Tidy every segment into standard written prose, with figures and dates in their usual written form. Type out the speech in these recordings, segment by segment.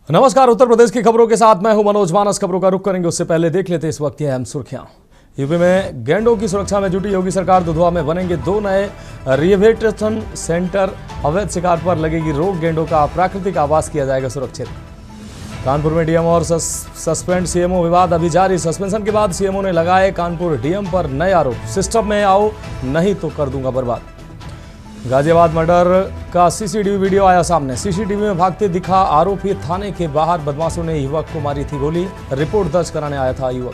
नमस्कार। उत्तर प्रदेश की खबरों के साथ मैं हूं मनोज मानस। खबरों का रुख करेंगे उससे पहले देख लेते इस वक्त की अहम सुर्खियां। यूपी में गैंडों की सुरक्षा में जुटी योगी सरकार। दुधवा में बनेंगे 2 नए रिहेबिलिटेशन सेंटर। अवैध शिकार पर लगेगी रोक। गैंडों का प्राकृतिक आवास किया जाएगा सुरक्षित। कानपुर में डीएम और सस्पेंड सीएमओ विवाद अभी जारी। सस्पेंशन के बाद सीएमओ ने लगाए कानपुर डीएम पर नए आरोप। सिस्टम में आओ नहीं तो कर दूंगा बर्बाद। गाजियाबाद मर्डर का सीसीटीवी वीडियो आया सामने। सीसीटीवी में भागते दिखा आरोपी। थाने के बाहर बदमाशों ने युवक को मारी थी गोली। रिपोर्ट दर्ज कराने आया था युवक।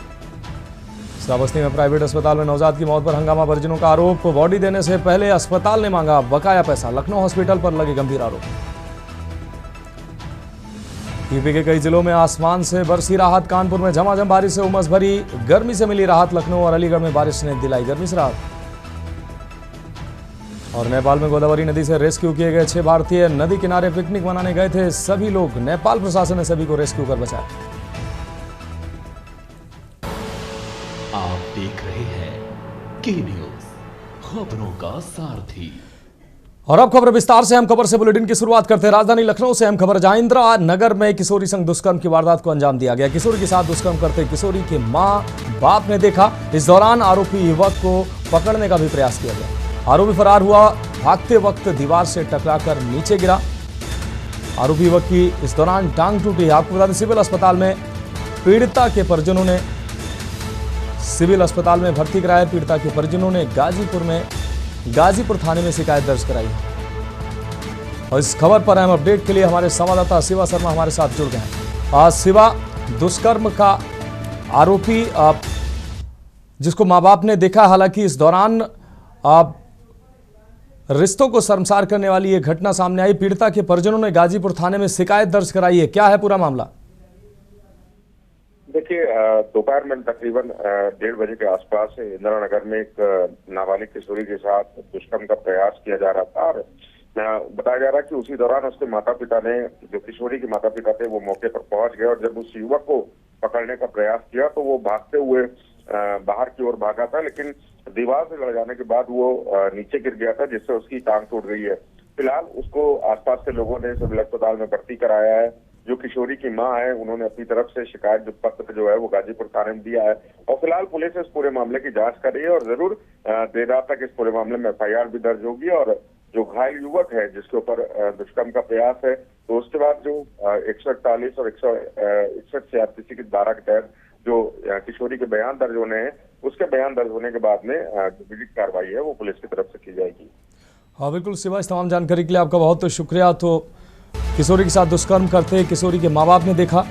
श्रावस्ती में प्राइवेट अस्पताल में नवजात की मौत पर हंगामा। परिजनों का आरोप, बॉडी देने से पहले अस्पताल ने मांगा बकाया पैसा। लखनऊ हॉस्पिटल पर लगे गंभीर आरोप। यूपी के कई जिलों में आसमान से बरसी राहत। कानपुर में झमाझम बारिश से उमस भरी। गर्मी से मिली राहत। लखनऊ और अलीगढ़ में बारिश ने दिलाई गर्मी से राहत। और नेपाल में गोदावरी नदी से रेस्क्यू किए गए 6 भारतीय। नदी किनारे पिकनिक मनाने गए थे सभी लोग। नेपाल प्रशासन ने सभी को रेस्क्यू कर बचाया। आप देख रहे हैं के न्यूज, खबरों का सारथी। और अब खबर विस्तार से। अहम खबर से बुलेटिन की शुरुआत करते हैं। राजधानी लखनऊ से अहम खबर। जहांद्रा नगर में किशोरी संग दुष्कर्म की वारदात को अंजाम दिया गया। किशोरी के साथ दुष्कर्म करते किशोरी के मां बाप ने देखा। इस दौरान आरोपी युवक को पकड़ने का भी प्रयास किया गया। आरोपी फरार हुआ। भागते वक्त दीवार से टकराकर नीचे गिरा। आरोपी युवक की इस दौरान टांग टूटी। आपको बता दें सिविल अस्पताल में पीड़िता के परिजनों ने भर्ती कराया। पीड़िता के परिजनों ने गाजीपुर थाने में शिकायत दर्ज कराई। और इस खबर पर अहम अपडेट के लिए हमारे संवाददाता शिवा शर्मा हमारे साथ जुड़ गए हैं। शिवा, दुष्कर्म का आरोपी जिसको मां बाप ने देखा, हालांकि इस दौरान रिश्तों को शर्मसार करने वाली ये घटना सामने आई। पीड़िता के परिजनों ने गाजीपुर थाने में शिकायत दर्ज कराई है। क्या है पूरा मामला? देखिए, दोपहर में तकरीबन 1:30 बजे के आसपास इंदिरा नगर में एक नाबालिग किशोरी के साथ दुष्कर्म का प्रयास किया जा रहा था। और बताया जा रहा है कि उसी दौरान उसके माता पिता ने, जो किशोरी के माता पिता थे, वो मौके पर पहुंच गए। और जब उस युवक को पकड़ने का प्रयास किया तो वो भागते हुए बाहर की ओर भागा था, लेकिन दीवार से लड़ जाने के बाद वो नीचे गिर गया था, जिससे उसकी टांग टूट गई है। फिलहाल उसको आसपास के लोगों ने सिविल अस्पताल में भर्ती कराया है। जो किशोरी की मां है, उन्होंने अपनी तरफ से शिकायत पत्र जो है वो गाजीपुर थाने में दिया है। और फिलहाल पुलिस इस पूरे मामले की जांच कर रही है और जरूर देर रात तक इस पूरे मामले में FIR भी दर्ज होगी। और जो घायल युवक है जिसके ऊपर दुष्कर्म का प्रयास है, तो उसके बाद जो 148 और 161 CRPC की धारा के तहत जो किशोरी के बयान दर्ज होने हैं, उसके बयान दर्ज होने के बाद में जो विधिक कार्रवाई है वो पुलिस की तरफ से की जाएगी। हाँ बिल्कुल शिवा, इस तमाम जानकारी के लिए आपका बहुत शुक्रिया। तो किशोरी के साथ दुष्कर्म करते किशोरी के मां बाप ने देखा।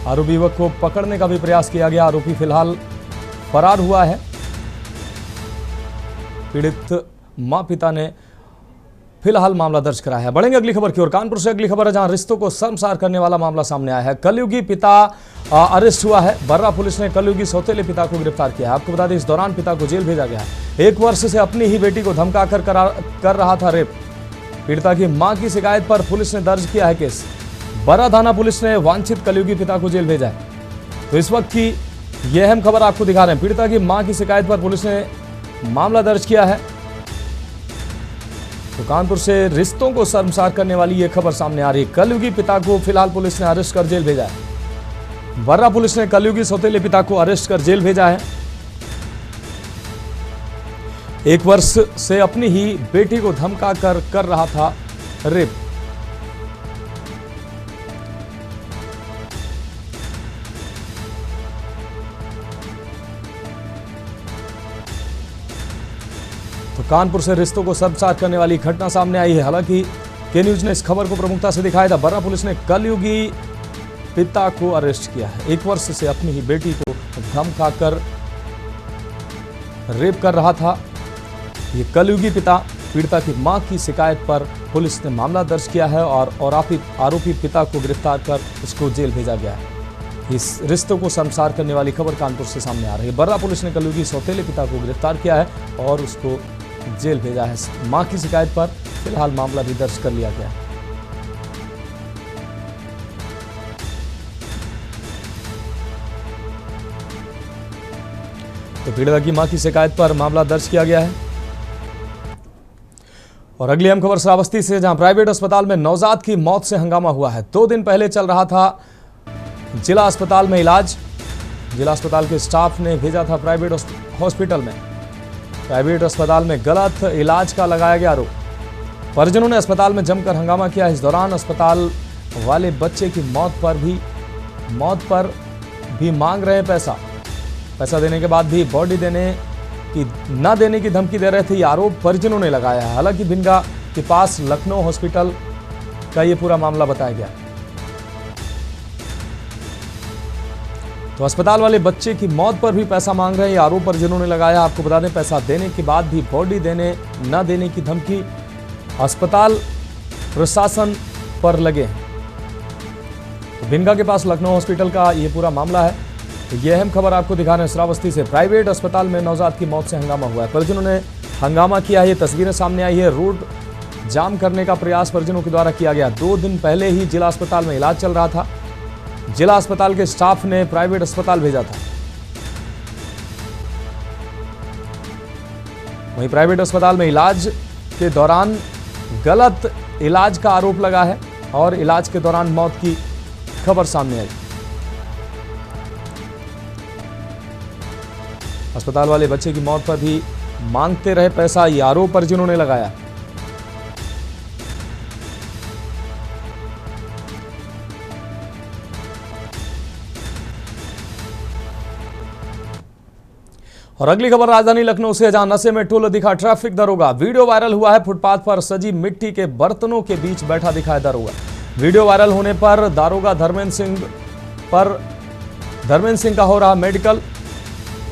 आरोपी युवक को पकड़ने का भी प्रयास किया गया। आरोपी फिलहाल फरार हुआ है। पीड़ित मां पिता ने फिलहाल मामला दर्ज कराया है। बढ़ेंगे अगली खबर की ओर। कानपुर से अगली खबर है, जहां रिश्तों को शर्मसार करने वाला मामला सामने आया है। कलयुगी पिता अरेस्ट हुआ है। बर्रा पुलिस ने कलयुगी सौतेले पिता को गिरफ्तार किया है। आपको बता दें इस दौरान पिता को जेल भेजा गया है। 1 वर्ष से अपनी ही बेटी को धमकाकर कर रहा था रेप। पीड़िता की मां की शिकायत पर पुलिस ने दर्ज किया है केस। बर्रा थाना पुलिस ने वांछित कलयुगी पिता को जेल भेजा है। तो इस वक्त की यह अहम खबर आपको दिखा रहे हैं। पीड़िता की मां की शिकायत पर पुलिस ने मामला दर्ज किया है। तो कानपुर से रिश्तों को शर्मसार करने वाली यह खबर सामने आ रही है। कलयुगी पिता को फिलहाल पुलिस ने अरेस्ट कर जेल भेजा है। बर्रा पुलिस ने कलयुगी सौतेले पिता को अरेस्ट कर जेल भेजा है। 1 वर्ष से अपनी ही बेटी को धमका कर रहा था रेप। तो कानपुर से रिश्तों को शर्मसार करने वाली घटना सामने आई है। हालांकि के न्यूज ने इस खबर को प्रमुखता से दिखाया था। बर्रा पुलिस ने कलयुगी पिता को अरेस्ट किया है। 1 वर्ष से अपनी ही बेटी को धमकाकर रेप कर रहा था ये कलयुगी पिता। पीड़िता की मां की शिकायत पर पुलिस ने मामला दर्ज किया है और आरोपी पिता को गिरफ्तार कर उसको जेल भेजा गया है। इस रिश्तों को शर्मसार करने वाली खबर कानपुर से सामने आ रही है। बर्रा पुलिस ने कलयुगी सौतेले पिता को गिरफ्तार किया है और उसको जेल भेजा है। मां की शिकायत पर फिलहाल मामला भी दर्ज कर लिया गया है। तो पीड़िता की मां की शिकायत पर मामला दर्ज किया गया है और अगली अहम खबर श्रावस्ती से, जहां प्राइवेट अस्पताल में नवजात की मौत से हंगामा हुआ है। 2 दिन पहले चल रहा था जिला अस्पताल में इलाज। जिला अस्पताल के स्टाफ ने भेजा था प्राइवेट हॉस्पिटल में। प्राइवेट अस्पताल में गलत इलाज का लगाया गया आरोप। परिजनों ने अस्पताल में जमकर हंगामा किया। इस दौरान अस्पताल वाले बच्चे की मौत पर भी मांग रहे पैसा देने के बाद भी बॉडी न देने की धमकी दे रहे थे। ये आरोप परिजनों ने लगाया है। हालांकि भिनगा के पास लखनऊ हॉस्पिटल का ये पूरा मामला बताया गया। तो अस्पताल वाले बच्चे की मौत पर भी पैसा मांग रहे हैं, ये आरोप परिजनों ने लगाया। आपको बता दें, पैसा देने के बाद भी बॉडी न देने की धमकी अस्पताल प्रशासन पर लगे हैं। तो भिनगा के पास लखनऊ हॉस्पिटल का ये पूरा मामला है। तो ये अहम खबर आपको दिखा रहे हैं श्रावस्ती से। प्राइवेट अस्पताल में नवजात की मौत से हंगामा हुआ है। परिजनों ने हंगामा किया है। ये तस्वीरें सामने आई है। रोड जाम करने का प्रयास परिजनों के द्वारा किया गया। 2 दिन पहले ही जिला अस्पताल में इलाज चल रहा था। जिला अस्पताल के स्टाफ ने प्राइवेट अस्पताल भेजा था। वहीं प्राइवेट अस्पताल में इलाज के दौरान गलत इलाज का आरोप लगा है और इलाज के दौरान मौत की खबर सामने आई। अस्पताल वाले बच्चे की मौत पर भी मांगते रहे पैसा, ये आरोप परिजनों ने लगाया। और अगली खबर राजधानी लखनऊ से, जहां नशे में टोला दिखा ट्रैफिक दरोगा। वीडियो वायरल हुआ है। फुटपाथ पर सजी मिट्टी के बर्तनों के बीच बैठा दिखा है दरोगा। वीडियो वायरल होने पर दारोगा धर्मेंद्र सिंह का हो रहा मेडिकल।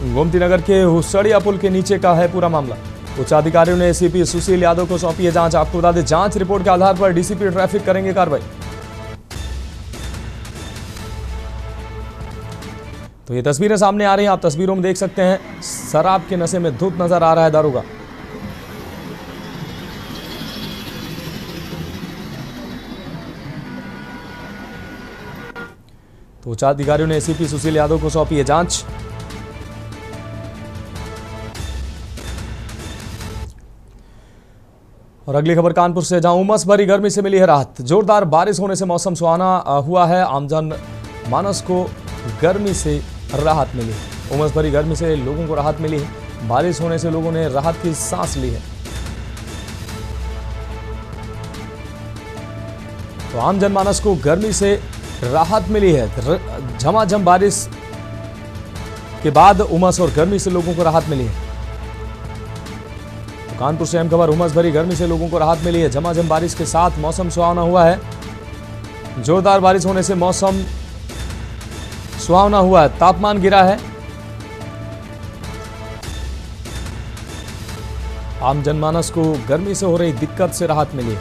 गोमती नगर के हुसड़िया पुल के नीचे का है पूरा मामला। उच्च अधिकारियों ने एसीपी सुशील यादव को सौंपी है जांच। आपको बता दें, जांच रिपोर्ट के आधार पर डीसीपी ट्रैफिक करेंगे कार्रवाई। तो ये तस्वीरें सामने आ रही हैं। आप तस्वीरों में देख सकते हैं, शराब के नशे में धुत नजर आ रहा है दारोगा। तो उच्च अधिकारियों ने एसीपी सुशील यादव को सौंपी है जांच। और अगली खबर कानपुर से, जहां उमस भरी गर्मी से मिली है राहत। जोरदार बारिश होने से मौसम सुहाना हुआ है। आम जन मानस को गर्मी से राहत मिली है। उमस भरी गर्मी से लोगों को राहत मिली है। बारिश होने से लोगों ने राहत की सांस ली है। तो आम जनमानस को गर्मी से राहत मिली है। झमाझम बारिश के बाद उमस और गर्मी से लोगों को राहत मिली है। तो कानपुर से अहम खबर, उमस भरी गर्मी से लोगों को राहत मिली है। झमाझम बारिश के साथ मौसम सुहावना हुआ है। जोरदार बारिश होने से मौसम सुहावना हुआ है। तापमान गिरा है। आम जनमानस को गर्मी से हो रही दिक्कत से राहत मिली है।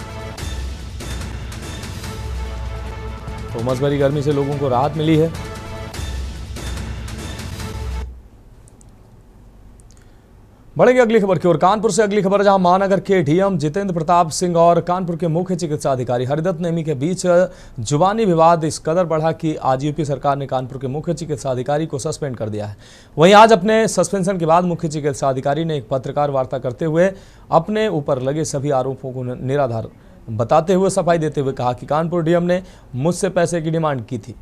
तो उमस भरी गर्मी से लोगों को राहत मिली है। बढ़ेंगे अगली खबर की ओर। कानपुर से अगली खबर, जहां महानगर के डीएम जितेंद्र प्रताप सिंह और कानपुर के मुख्य चिकित्सा अधिकारी हरिदत्त नेमी के बीच जुबानी विवाद इस कदर बढ़ा कि आज यूपी सरकार ने कानपुर के मुख्य चिकित्सा अधिकारी को सस्पेंड कर दिया है। वहीं आज अपने सस्पेंशन के बाद मुख्य चिकित्सा अधिकारी ने एक पत्रकार वार्ता करते हुए अपने ऊपर लगे सभी आरोपों को निराधार बताते हुए सफाई देते हुए कहा कि कानपुर डीएम ने मुझसे पैसे की डिमांड की थी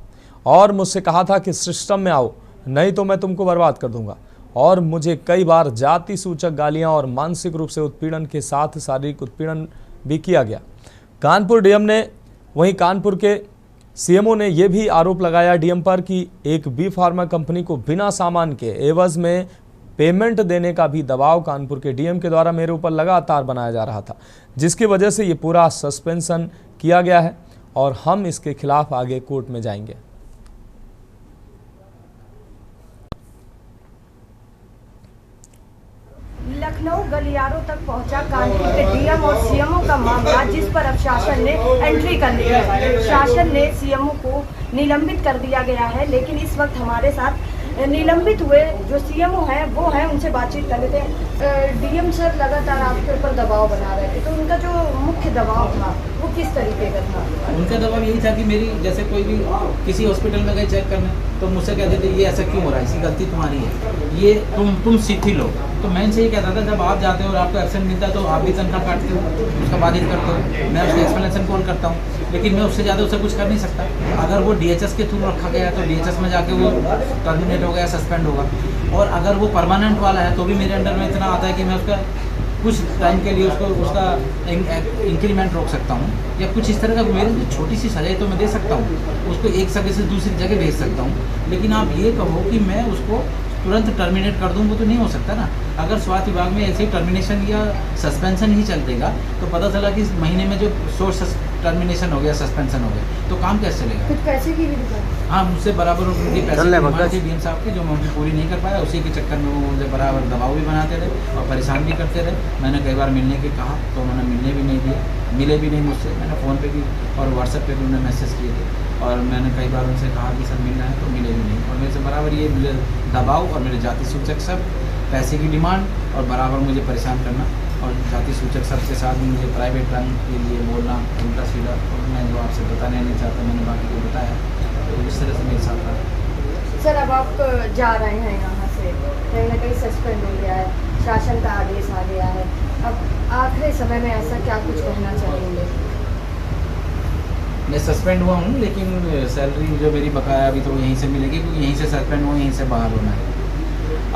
और मुझसे कहा था कि सिस्टम में आओ, नहीं तो मैं तुमको बर्बाद कर दूंगा। और मुझे कई बार जाति सूचक गालियां और मानसिक रूप से उत्पीड़न के साथ शारीरिक उत्पीड़न भी किया गया। कानपुर डीएम ने वहीं कानपुर के सीएमओ ने यह भी आरोप लगाया डीएम पर कि एक बी फार्मा कंपनी को बिना सामान के एवज में पेमेंट देने का भी दबाव कानपुर के डीएम के द्वारा मेरे ऊपर लगातार बनाया जा रहा था, जिसकी वजह से ये पूरा सस्पेंशन किया गया है और हम इसके खिलाफ आगे कोर्ट में जाएंगे। लखनऊ गलियारों तक पहुंचा कानपुर के डीएम और सीएमओ का मामला, जिस पर अब शासन ने एंट्री कर ली है। शासन ने सीएमओ को निलंबित कर दिया गया है, लेकिन इस वक्त हमारे साथ निलंबित हुए जो सीएमओ हैं वो हैं, उनसे बातचीत कर लेते हैं। डीएम सर लगातार आपके ऊपर दबाव बना रहे थे, तो उनका जो मुख्य पीछे दबाव था वो किस तरीके का था? उनका दबाव यही था कि मेरी जैसे कोई भी किसी हॉस्पिटल में गए चेक करने तो मुझसे कहते थे ये ऐसा क्यों हो रहा है, इसकी गलती तुम्हारी है, ये तुम सीख ही लो। तो मैं इनसे ये कहता था जब आप जाते हो और आपको एब्सेंट मिलता है तो आप भी तनख्वाह काटते हो, उसका बाधित करते हो, मैं उसका एक्सप्लेनेशन कॉल करता हूँ, लेकिन मैं उससे ज़्यादा उससे कुछ कर नहीं सकता। अगर वो DHS के थ्रू रखा गया तो DHS में जाके वो टर्मिनेट हो गया, सस्पेंड होगा, और अगर वो परमानेंट वाला है तो भी मेरे अंडर में इतना आता है कि मैं उसका कुछ टाइम के लिए उसका इंक्रीमेंट रोक सकता हूँ, या कुछ इस तरह का मेरे लिए छोटी सी सजा तो मैं दे सकता हूँ, उसको एक जगह से दूसरी जगह भेज सकता हूँ। लेकिन आप ये कहो कि मैं उसको तुरंत टर्मिनेट कर दूँ, वो तो नहीं हो सकता ना। अगर स्वास्थ्य विभाग में ऐसे टर्मिनेशन या सस्पेंशन ही चल देगा तो पता चला कि इस महीने में जो सोर्स टर्मिनेशन हो गया, सस्पेंशन हो गया, तो काम कैसे चलेगा? कुछ पैसे की भी दिक्कत? हाँ, मुझसे बराबर उनकी पैसे की डिमांड थी DM साहब की, जो मैं उनकी पूरी नहीं कर पाया। उसी के चक्कर में वो मुझे बराबर दबाव भी बनाते रहे और परेशान भी करते रहे। मैंने कई बार मिलने के कहा तो उन्होंने मिलने भी नहीं दिया, मिले भी नहीं मुझसे। मैंने फ़ोन पे भी और व्हाट्सएप पे भी उन्हें मैसेज किए थे, और मैंने कई बार उनसे कहा कि सर मिलना है, तो मिले भी नहीं। और मेरे से बराबर ये दबाव और मेरे जाति सूचक सब, पैसे की डिमांड और बराबर मुझे परेशान करना, और जाति सूचक सबके साथ भी मुझे प्राइवेट रंग के लिए बोलना उल्टा सीधा, और मैं जो आपसे बताने नहीं चाहता मैंने बाकी को बताया, तो इस तरह से मेरे साथ रहा। सर अब आप जा रहे हैं यहाँ से, कहीं ना कहीं सस्पेंड हो गया है, शासन का आदेश आ गया है, अब आखिरी समय में ऐसा क्या कुछ कहना चाहेंगे? मैं सस्पेंड हुआ हूँ, लेकिन सैलरी जो मेरी बकाया अभी तो यहीं से मिलेगी, क्योंकि यहीं से सस्पेंड हुआ, यहीं से बाहर होना है।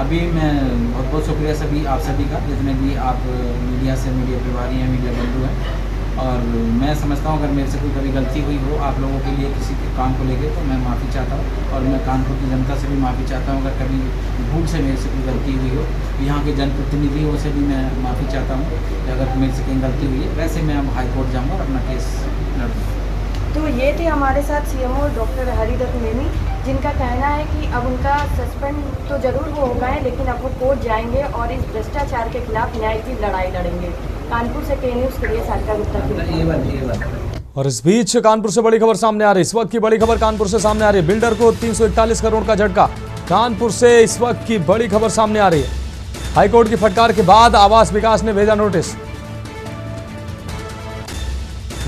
अभी मैं बहुत बहुत शुक्रिया सभी आप सभी का, जितने भी आप मीडिया से मीडिया प्रभारी हैं, मीडिया बंधु हैं। और मैं समझता हूँ अगर मेरे से कोई कभी गलती हुई हो आप लोगों के लिए किसी के काम को लेकर, तो मैं माफ़ी चाहता हूँ। और मैं कानपुर की जनता से भी माफ़ी चाहता हूँ अगर कभी भूल से मेरे से कोई गलती हुई हो। यहाँ के जनप्रतिनिधियों से भी मैं माफ़ी चाहता हूँ कि अगर मेरे से कहीं गलती हुई है। वैसे मैं अब हाईकोर्ट जाऊँगा और अपना केस लड़ूँगा। तो ये थे हमारे साथ CMO डॉक्टर हरिदत्त नेमी, जिनका कहना है कि अब उनका सस्पेंड तो जरूर वो हो गए, लेकिन अब वो कोर्ट जाएंगे और इस भ्रष्टाचार के खिलाफ न्याय की लड़ाई लड़ेंगे। कानपुर से K न्यूज़ के लिए सारिका गुप्ता की। और इस बीच कानपुर से बड़ी खबर सामने आ रही, इस वक्त की बड़ी खबर कानपुर से सामने आ रही है। बिल्डर को 341 करोड़ का झटका। कानपुर से इस वक्त की बड़ी खबर सामने आ रही है। हाईकोर्ट की फटकार के बाद आवास विकास ने भेजा नोटिस।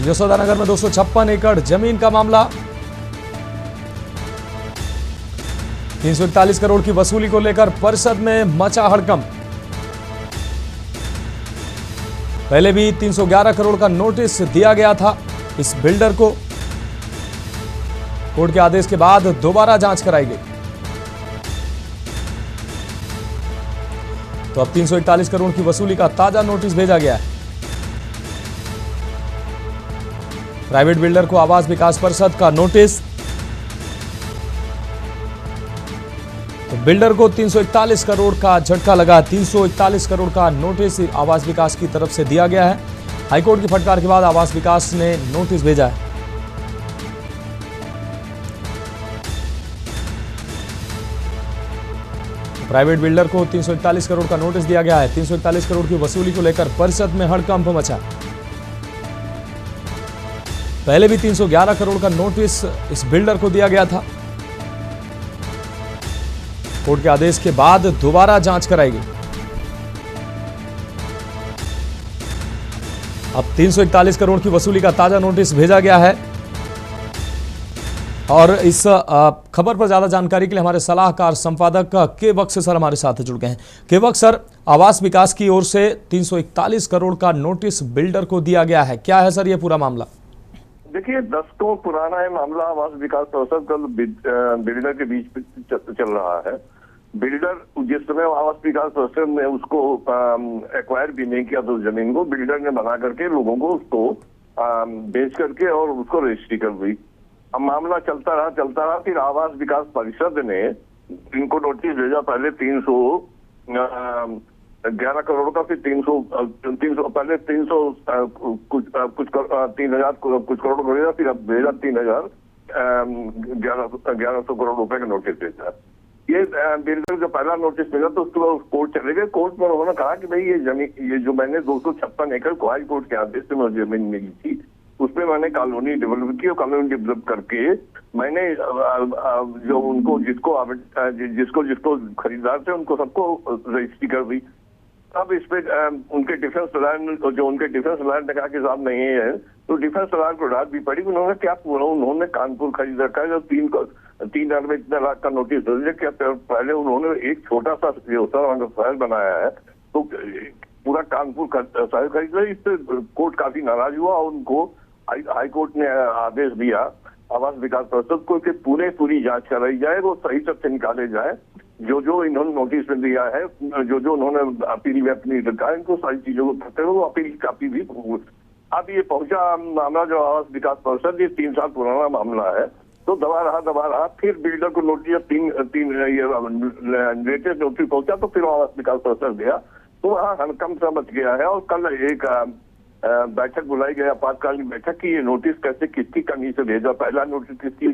यशोदानगर में 256 एकड़ जमीन का मामला, 341 करोड़ की वसूली को लेकर परिषद में मचा हड़कंप। पहले भी 311 करोड़ का नोटिस दिया गया था इस बिल्डर को। कोर्ट के आदेश के बाद दोबारा जांच कराई गई, तो अब 341 करोड़ की वसूली का ताजा नोटिस भेजा गया है। प्राइवेट बिल्डर को आवास विकास परिषद का नोटिस। तो बिल्डर को 341 करोड़ का झटका लगा। 341 करोड़ का नोटिस आवास विकास की तरफ से दिया गया है। हाईकोर्ट की फटकार के बाद आवास विकास ने नोटिस भेजा है। प्राइवेट बिल्डर को 341 करोड़ का नोटिस दिया गया है। 341 करोड़ की वसूली को लेकर परिषद में हड़कंप मचा। पहले भी 311 करोड़ का नोटिस इस बिल्डर को दिया गया था। कोर्ट के आदेश के बाद दोबारा जांच कराई गई। अब 341 करोड़ की वसूली का ताजा नोटिस भेजा गया है। और इस खबर पर ज्यादा जानकारी के लिए हमारे सलाहकार संपादक के बख्श सर हमारे साथ जुड़ गए हैं। के बख्श सर, आवास विकास की ओर से 341 करोड़ का नोटिस बिल्डर को दिया गया है, क्या है सर ये पूरा मामला? देखिए, दशकों पुराना है मामला। आवास विकास परिषद का बिल्डर के बीच चल रहा है। बिल्डर जिस समय आवास विकास परिषद ने उसको एक्वायर भी नहीं किया, तो जमीन को बिल्डर ने बना करके लोगों को उसको बेच करके और उसको रजिस्ट्री कर दी। अब मामला चलता रहा। फिर आवास विकास परिषद ने इनको नोटिस भेजा, पहले 311 करोड़ का, फिर 300 पहले 300 कुछ 3000 कुछ करोड़ भेजा, फिर अब भेजा 1100 करोड़ रुपए का नोटिस भेजा। ये बिल्डर जो पहला नोटिस मिला तो उसके बाद कोर्ट चले गए। कोर्ट में उन्होंने कहा कि भाई ये जो मैंने 256 एकड़ को हाई कोर्ट के आदेश से मुझे जमीन मिली थी, उसमें मैंने कॉलोनी डेवलप की और कॉलोनी डेवलप करके मैंने जो उनको जिसको खरीदार थे उनको सबको रजिस्ट्री कर दी। अब इस पे उनके डिफेंस लाइन ने कहा कि साहब नहीं है, तो डिफेंस लाइन को राहत भी पड़ी। उन्होंने क्या पूरा, उन्होंने कानपुर खरीद रखा है, जो 3 अरब इतने लाख का नोटिस दे दिया। क्या पहले उन्होंने एक छोटा सा शहर बनाया है, तो पूरा कानपुर शहर खरीद लिया। इससे कोर्ट काफी नाराज हुआ और उनको हाई कोर्ट ने आदेश दिया आवास विकास परिषद को कि पूरी जांच कराई जाए, वो सही तथ्य निकाले जाए। जो इन्होंने नोटिस में दिया है, जो उन्होंने अपील में अपनी रखा है, इनको सारी चीजों को करते हुए वो अपील काफी भी। अब ये पहुंचा मामला जो आवास विकास परिषद, ये 3 साल पुराना मामला है, तो दबा रहा। फिर बिल्डर को नोटिस लेटेस्ट नोटिस पहुंचा, तो फिर आवास विकास परिषद गया, तो वहाँ हड़कंप सा मच गया है। और कल एक बैठक बुलाई गई, आपातकालीन बैठक की। ये नोटिस कैसे, किसकी कमी से भेजा, पहला नोटिस किसकी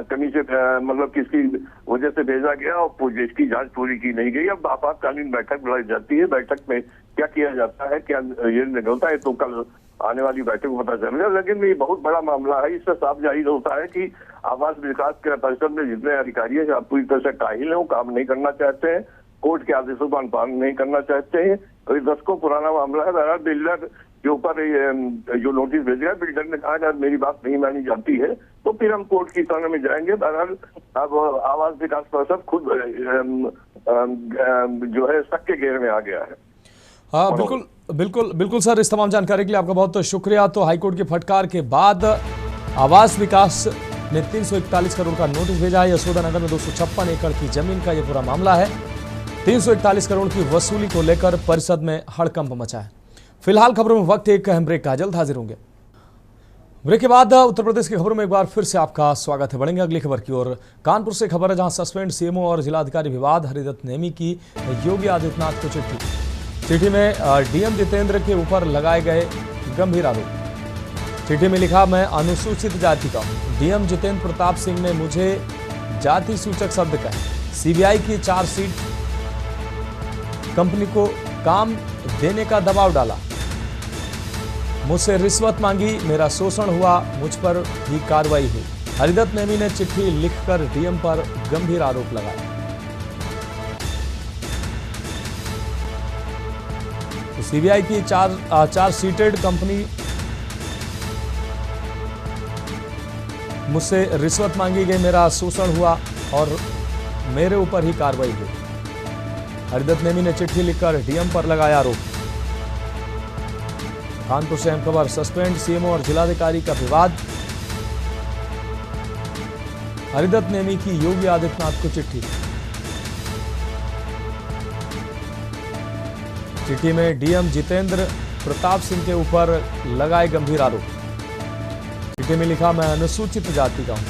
कमी से, मतलब किसकी वजह से भेजा गया, और इसकी जांच पूरी की नहीं गई। अब आपातकालीन बैठक बुलाई जाती है, बैठक में क्या किया जाता है, क्या ये निकलता है, तो कल आने वाली बैठक में पता चलेगा। लेकिन ये बहुत बड़ा मामला है, इससे साफ जाहिर होता है कि आवास विकास के परिषद में जितने अधिकारी है पूरी तरह से काहिल है, वो काम नहीं करना चाहते हैं, कोर्ट के आदेशों का अनुपालन नहीं करना चाहते हैं। तो ये दशकों पुराना मामला है। बहरहाल बिल्डर के ऊपर जो नोटिस भेजा है, बिल्डर ने कहा कि मेरी बात नहीं मानी जाती है, तो फिर हम कोर्ट की शरण में जाएंगे। बहरहाल अब आवास विकास परिषद खुद जो है शक के घेरे में आ गया है। हाँ, बिल्कुल सर, इस तमाम जानकारी के लिए आपका बहुत शुक्रिया। तो हाईकोर्ट की फटकार के बाद आवास विकास ने 341 करोड़ का नोटिस भेजा है। यशोदानगर में 256 एकड़ की जमीन का ये पूरा मामला है। 341 करोड़ की वसूली को लेकर परिषद में हड़कंप मचा है। फिलहाल खबरों में वक्त एक अहम ब्रेक का, जल्द हाजिर होंगे। ब्रेक के बाद उत्तर प्रदेश की खबरों में एक बार फिर से आपका स्वागत है। बढ़ेंगे अगली खबर की ओर। कानपुर से खबर है, जहां सस्पेंड सीएमओ और जिलाधिकारी विवाद, हरिदत्त नेमी की योगी आदित्यनाथ को चिट्ठी में डीएम जितेंद्र के ऊपर लगाए गए गंभीर आरोप। चिट्ठी में लिखा, मैं अनुसूचित जाति का हूं। डीएम जितेंद्र प्रताप सिंह ने मुझे जाति सूचक शब्द कहे। सीबीआई की चार्जशीट कंपनी को काम देने का दबाव डाला। मुझसे रिश्वत मांगी, मेरा शोषण हुआ, मुझ पर भी कार्रवाई हुई। हरिदत्त नेमी ने चिट्ठी लिखकर डीएम पर गंभीर आरोप लगाए। तो सीबीआई की चार्जशीटेड कंपनी मुझसे रिश्वत मांगी गई, मेरा शोषण हुआ और मेरे ऊपर ही कार्रवाई हुई। हरिदत्त नेमी ने चिट्ठी लिखकर डीएम पर लगाया आरोप। कानपुर से अहम खबर, सस्पेंड सीएमओ और जिलाधिकारी का विवाद। हरिदत्त नेमी की योगी आदित्यनाथ को चिट्ठी। चिट्ठी में डीएम जितेंद्र प्रताप सिंह के ऊपर लगाए गंभीर आरोप। चिट्ठी में लिखा, मैं अनुसूचित जाति का हूं।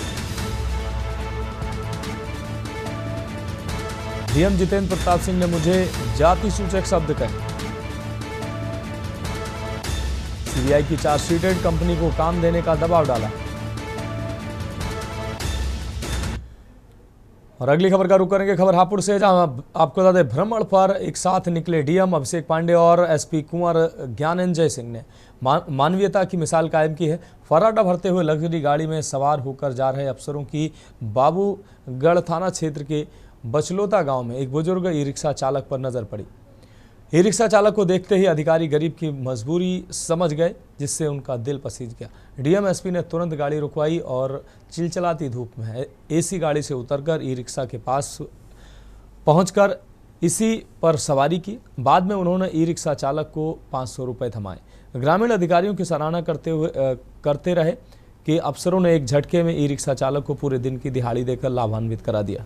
डीएम जितेंद्र प्रताप सिंह ने मुझे जाति सूचक शब्द कहे। सीबीआई की चार्जशीटेड कंपनी को काम देने का दबाव डाला। और अगली खबर का रुख करेंगे खबर हापुड़ से, जहां आपको बता दें, भ्रमण पर एक साथ निकले डीएम अभिषेक पांडे और एसपी कुंवर ज्ञानेंद्र सिंह ने मानवीयता की मिसाल कायम की है। फर्राटा भरते हुए लग्जरी गाड़ी में सवार होकर जा रहे अफसरों की बाबूगढ़ थाना क्षेत्र के बचलोता गांव में एक बुजुर्ग ई रिक्शा चालक पर नजर पड़ी। ई रिक्शा चालक को देखते ही अधिकारी गरीब की मजबूरी समझ गए, जिससे उनका दिल पसीज गया। डीएम एसपी ने तुरंत गाड़ी रुकवाई और चिलचिलाती धूप में एसी गाड़ी से उतरकर ई रिक्शा के पास पहुंचकर इसी पर सवारी की। बाद में उन्होंने ई रिक्शा चालक को 500 रुपये थमाए। ग्रामीण अधिकारियों की सराहना करते रहे कि अफसरों ने एक झटके में ई रिक्शा चालक को पूरे दिन की दिहाड़ी देकर लाभान्वित करा दिया।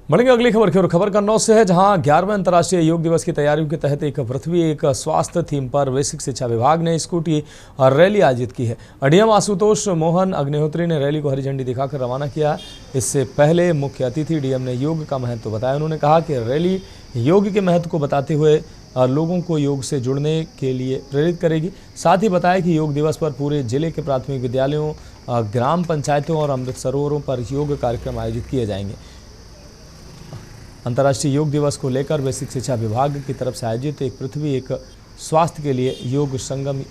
बढ़ेंगे अगली खबर की ओर। खबर कन्नौज से है, जहां 11वें अंतर्राष्ट्रीय योग दिवस की तैयारियों के तहत एक पृथ्वी एक स्वास्थ्य थीम पर बेसिक शिक्षा विभाग ने स्कूटी और रैली आयोजित की है। डीएम आशुतोष मोहन अग्निहोत्री ने रैली को हरी झंडी दिखाकर रवाना किया। इससे पहले मुख्य अतिथि डीएम ने योग का महत्व बताया। उन्होंने कहा कि रैली योग के महत्व को बताते हुए लोगों को योग से जुड़ने के लिए प्रेरित करेगी। साथ ही बताया कि योग दिवस पर पूरे जिले के प्राथमिक विद्यालयों ग्राम पंचायतों और अमृत सरोवरों पर योग कार्यक्रम आयोजित किए जाएंगे। अंतर्राष्ट्रीय योग दिवस को लेकर बेसिक शिक्षा विभाग की तरफ से आयोजित एक पृथ्वी एक स्वास्थ्य के लिए योग संगम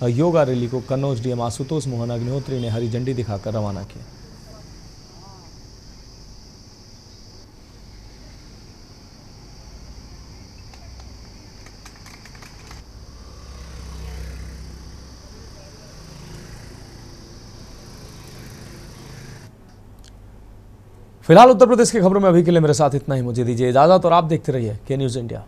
योगा रैली को कन्नौज डीएम आशुतोष मोहन अग्निहोत्री ने हरी झंडी दिखाकर रवाना किया। फिलहाल उत्तर प्रदेश की खबरों में अभी के लिए मेरे साथ इतना ही। मुझे दीजिए इजाजत और आप देखते रहिए के न्यूज़ इंडिया।